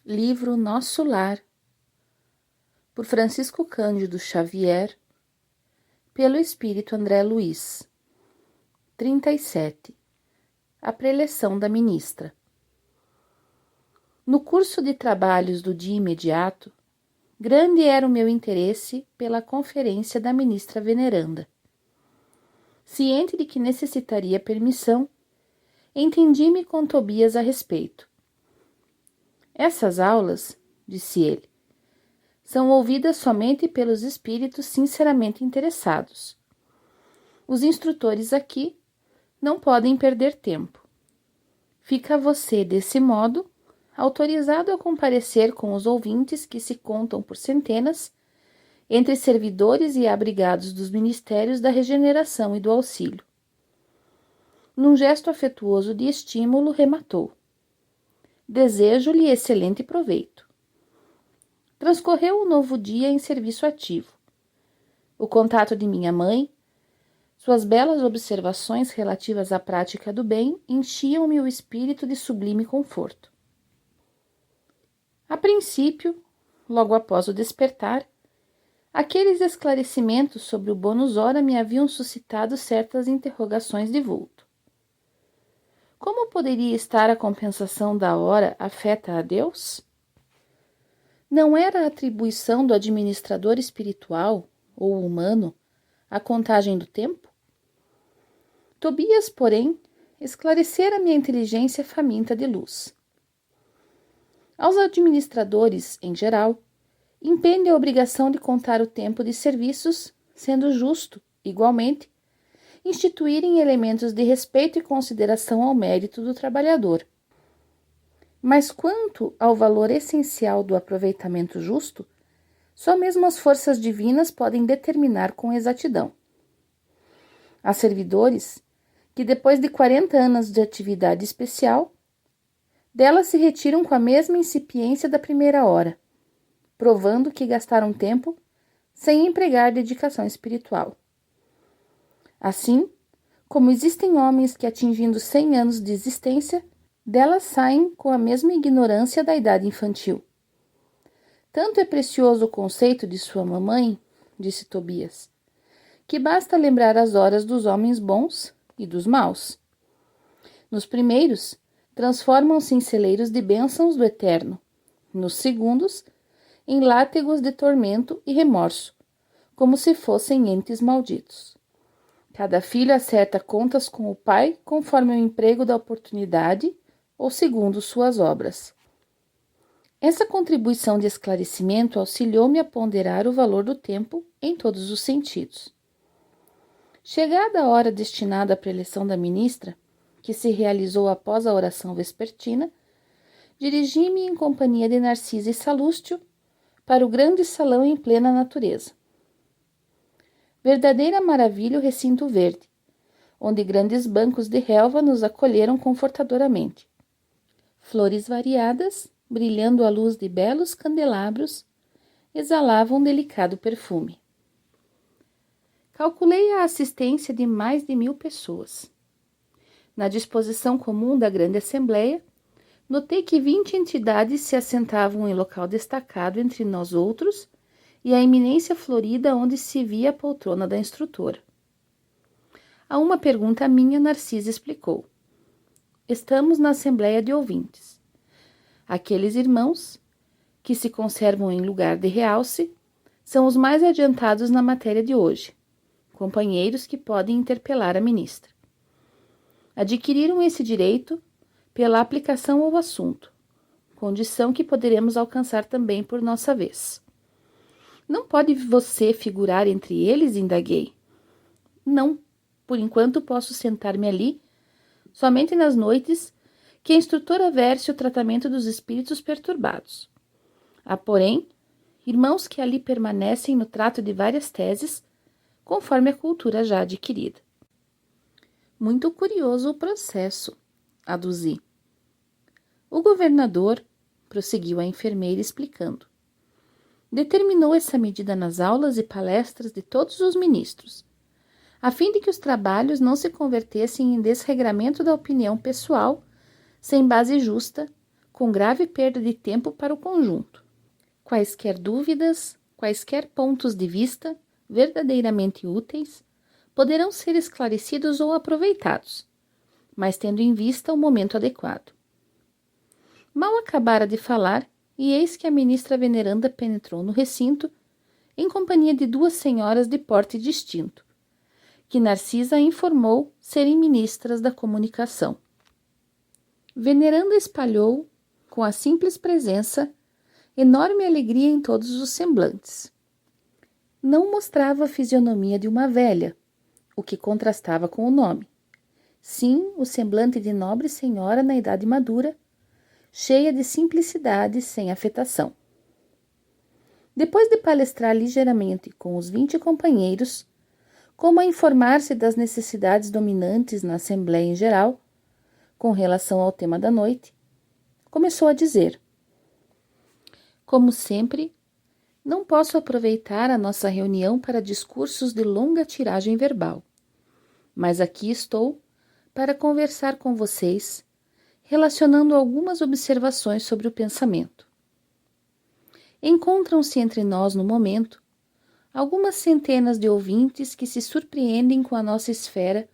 Livro Nosso Lar, por Francisco Cândido Xavier, pelo Espírito André Luiz. 37. A preleção da ministra. No curso de trabalhos do dia imediato, grande era o meu interesse pela conferência da ministra veneranda. Ciente de que necessitaria permissão, entendi-me com Tobias a respeito. Essas aulas, disse ele, são ouvidas somente pelos espíritos sinceramente interessados. Os instrutores aqui não podem perder tempo. Fica você, desse modo, autorizado a comparecer com os ouvintes que se contam por centenas, entre servidores e abrigados dos ministérios da regeneração e do auxílio. Num gesto afetuoso de estímulo, rematou. Desejo-lhe excelente proveito. Transcorreu o novo dia em serviço ativo. O contato de minha mãe, suas belas observações relativas à prática do bem enchiam-me o espírito de sublime conforto. A princípio, logo após o despertar, aqueles esclarecimentos sobre o bônus hora me haviam suscitado certas interrogações de vulto. Como poderia estar a compensação da hora afeta a Deus? Não era a atribuição do administrador espiritual ou humano a contagem do tempo? Tobias, porém, esclarecera minha inteligência faminta de luz. Aos administradores, em geral, impende a obrigação de contar o tempo de serviços, sendo justo, igualmente, instituírem elementos de respeito e consideração ao mérito do trabalhador. Mas quanto ao valor essencial do aproveitamento justo, só mesmo as forças divinas podem determinar com exatidão. Há servidores que, depois de 40 anos de atividade especial, delas se retiram com a mesma incipiência da primeira hora, provando que gastaram tempo sem empregar dedicação espiritual. Assim, como existem homens que, atingindo 100 anos de existência, delas saem com a mesma ignorância da idade infantil. Tanto é precioso o conceito de sua mamãe, disse Tobias, que basta lembrar as horas dos homens bons e dos maus. Nos primeiros, transformam-se em celeiros de bênçãos do eterno. Nos segundos, em látegos de tormento e remorso, como se fossem entes malditos. Cada filho acerta contas com o pai conforme o emprego da oportunidade ou segundo suas obras. Essa contribuição de esclarecimento auxiliou-me a ponderar o valor do tempo em todos os sentidos. Chegada a hora destinada à preleção da ministra, que se realizou após a oração vespertina, dirigi-me em companhia de Narcisa e Salústio para o grande salão em plena natureza. Verdadeira maravilha o recinto verde, onde grandes bancos de relva nos acolheram confortadoramente. Flores variadas, brilhando à luz de belos candelabros, exalavam um delicado perfume. Calculei a assistência de mais de 1000 pessoas. Na disposição comum da grande assembleia, notei que 20 entidades se assentavam em local destacado entre nós outros e a eminência florida onde se via a poltrona da instrutora. A uma pergunta minha, Narcisa explicou. Estamos na assembleia de ouvintes. Aqueles irmãos, que se conservam em lugar de realce, são os mais adiantados na matéria de hoje, companheiros que podem interpelar a ministra. Adquiriram esse direito pela aplicação ao assunto, condição que poderemos alcançar também por nossa vez. Não pode você figurar entre eles, indaguei. Não, por enquanto posso sentar-me ali, somente nas noites que a instrutora verse o tratamento dos espíritos perturbados. Há, porém, irmãos que ali permanecem no trato de várias teses, conforme a cultura já adquirida. Muito curioso o processo, aduzi. O governador, prosseguiu a enfermeira explicando, determinou essa medida nas aulas e palestras de todos os ministros, a fim de que os trabalhos não se convertessem em desregramento da opinião pessoal, sem base justa, com grave perda de tempo para o conjunto. Quaisquer dúvidas, quaisquer pontos de vista verdadeiramente úteis poderão ser esclarecidos ou aproveitados, mas tendo em vista o momento adequado. Mal acabara de falar, e eis que a ministra veneranda penetrou no recinto, em companhia de 2 senhoras de porte distinto, que Narcisa informou serem ministras da comunicação. Veneranda espalhou, com a simples presença, enorme alegria em todos os semblantes. Não mostrava a fisionomia de uma velha, o que contrastava com o nome. Sim, o semblante de nobre senhora na idade madura, cheia de simplicidade sem afetação. Depois de palestrar ligeiramente com os 20 companheiros, como a informar-se das necessidades dominantes na Assembleia em geral, com relação ao tema da noite, começou a dizer: como sempre, não posso aproveitar a nossa reunião para discursos de longa tiragem verbal, mas aqui estou para conversar com vocês, relacionando algumas observações sobre o pensamento. Encontram-se entre nós no momento algumas centenas de ouvintes que se surpreendem com a nossa esfera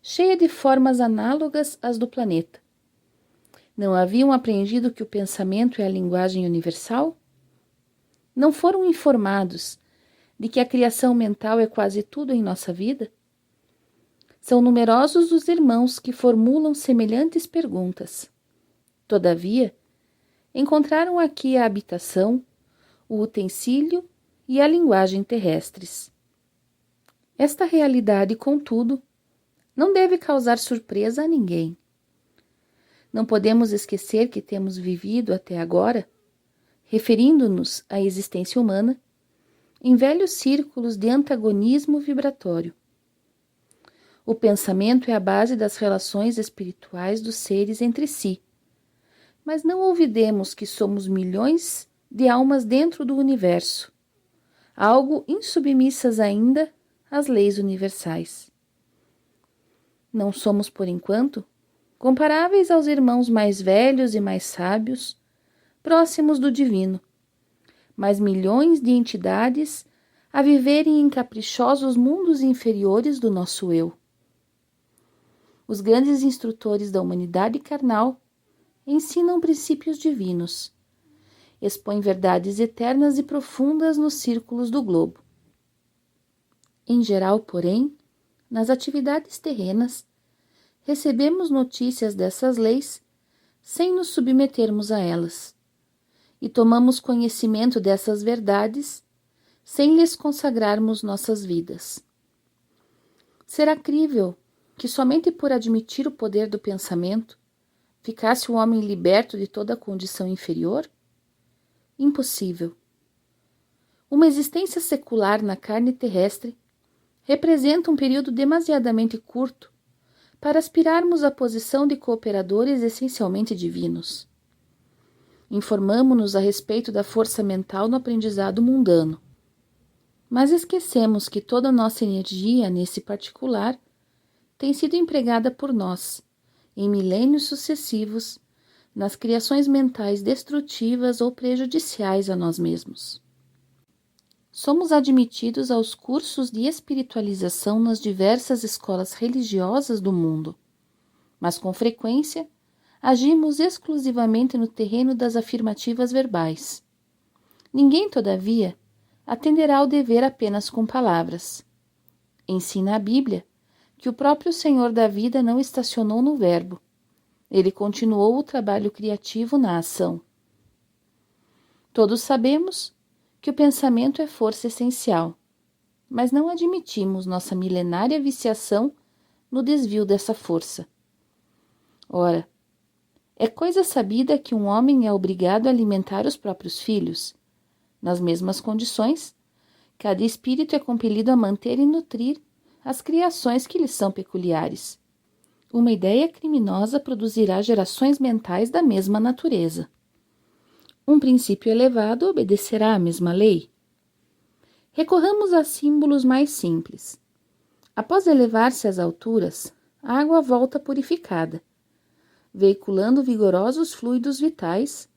cheia de formas análogas às do planeta. Não haviam apreendido que o pensamento é a linguagem universal? Não foram informados de que a criação mental é quase tudo em nossa vida? São numerosos os irmãos que formulam semelhantes perguntas. Todavia, encontraram aqui a habitação, o utensílio e a linguagem terrestres. Esta realidade, contudo, não deve causar surpresa a ninguém. Não podemos esquecer que temos vivido até agora, referindo-nos à existência humana, em velhos círculos de antagonismo vibratório. O pensamento é a base das relações espirituais dos seres entre si, mas não olvidemos que somos milhões de almas dentro do universo, algo insubmissas ainda às leis universais. Não somos, por enquanto, comparáveis aos irmãos mais velhos e mais sábios, próximos do divino, mas milhões de entidades a viverem em caprichosos mundos inferiores do nosso eu. Os grandes instrutores da humanidade carnal ensinam princípios divinos, expõem verdades eternas e profundas nos círculos do globo. Em geral, porém, nas atividades terrenas, recebemos notícias dessas leis sem nos submetermos a elas, e tomamos conhecimento dessas verdades sem lhes consagrarmos nossas vidas. Será crível que somente por admitir o poder do pensamento ficasse o homem liberto de toda a condição inferior? Impossível. Uma existência secular na carne terrestre representa um período demasiadamente curto para aspirarmos à posição de cooperadores essencialmente divinos. Informamo-nos a respeito da força mental no aprendizado mundano, mas esquecemos que toda a nossa energia, nesse particular, tem sido empregada por nós, em milênios sucessivos, nas criações mentais destrutivas ou prejudiciais a nós mesmos. Somos admitidos aos cursos de espiritualização nas diversas escolas religiosas do mundo, mas com frequência agimos exclusivamente no terreno das afirmativas verbais. Ninguém, todavia, atenderá ao dever apenas com palavras. Ensina a Bíblia que o próprio Senhor da vida não estacionou no verbo. Ele continuou o trabalho criativo na ação. Todos sabemos que o pensamento é força essencial, mas não admitimos nossa milenária viciação no desvio dessa força. Ora, é coisa sabida que um homem é obrigado a alimentar os próprios filhos. Nas mesmas condições, cada espírito é compelido a manter e nutrir as criações que lhes são peculiares. Uma ideia criminosa produzirá gerações mentais da mesma natureza. Um princípio elevado obedecerá à mesma lei. Recorramos a símbolos mais simples. Após elevar-se às alturas, a água volta purificada. veiculando vigorosos fluidos vitais,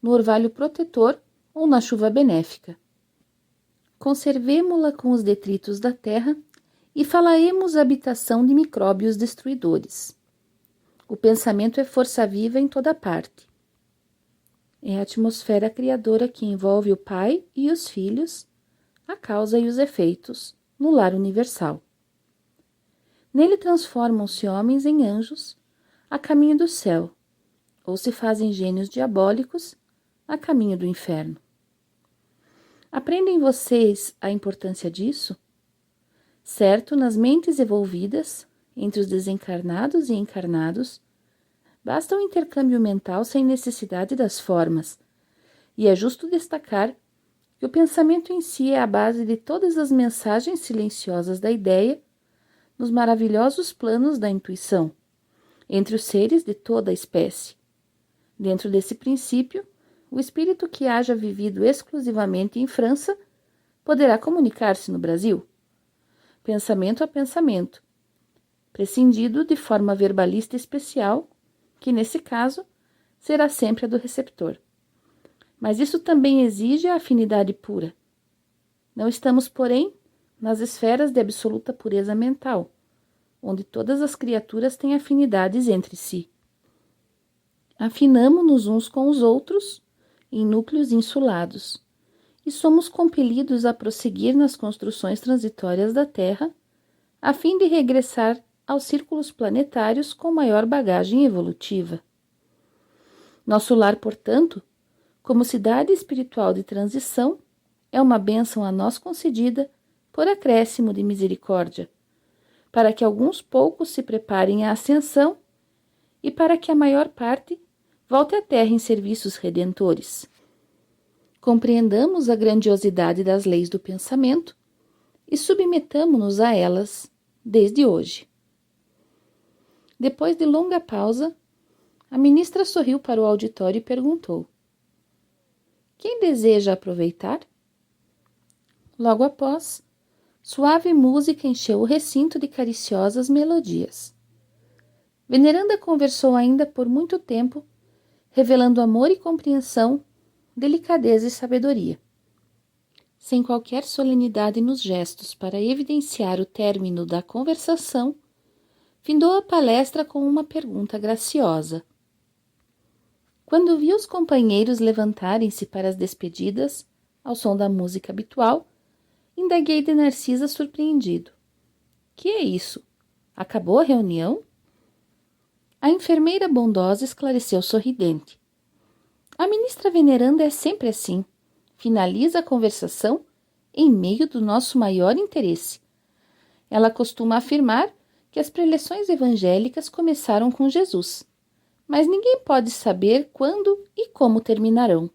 no orvalho protetor ou na chuva benéfica. Conservemo-la com os detritos da terra e falaemos a habitação de micróbios destruidores. O pensamento é força viva em toda parte. É a atmosfera criadora que envolve o Pai e os filhos, a causa e os efeitos, no lar universal. Nele transformam-se homens em anjos, a caminho do céu, ou se fazem gênios diabólicos, a caminho do inferno. Aprendem vocês a importância disso? Certo, nas mentes evolvidas, entre os desencarnados e encarnados, basta um intercâmbio mental sem necessidade das formas, e é justo destacar que o pensamento em si é a base de todas as mensagens silenciosas da ideia nos maravilhosos planos da intuição, entre os seres de toda a espécie. Dentro desse princípio, o espírito que haja vivido exclusivamente em França poderá comunicar-se no Brasil, pensamento a pensamento, prescindido de forma verbalista especial, que nesse caso será sempre a do receptor. Mas isso também exige a afinidade pura. Não estamos, porém, nas esferas de absoluta pureza mental, onde todas as criaturas têm afinidades entre si. Afinamo-nos uns com os outros em núcleos insulados, e somos compelidos a prosseguir nas construções transitórias da Terra, a fim de regressar aos círculos planetários com maior bagagem evolutiva. Nosso lar, portanto, como cidade espiritual de transição, é uma bênção a nós concedida por acréscimo de misericórdia, para que alguns poucos se preparem à ascensão e para que a maior parte volte à Terra em serviços redentores. Compreendamos a grandiosidade das leis do pensamento e submetamo-nos a elas desde hoje. Depois de longa pausa, a ministra sorriu para o auditório e perguntou: quem deseja aproveitar? Logo após, suave música encheu o recinto de cariciosas melodias. Veneranda conversou ainda por muito tempo, revelando amor e compreensão, delicadeza e sabedoria. Sem qualquer solenidade nos gestos para evidenciar o término da conversação, findou a palestra com uma pergunta graciosa. Quando vi os companheiros levantarem-se para as despedidas, ao som da música habitual, indaguei de Narcisa surpreendido. Que é isso? Acabou a reunião? A enfermeira bondosa esclareceu sorridente. A ministra veneranda é sempre assim. Finaliza a conversação em meio do nosso maior interesse. Ela costuma afirmar que as preleções evangélicas começaram com Jesus, mas ninguém pode saber quando e como terminarão.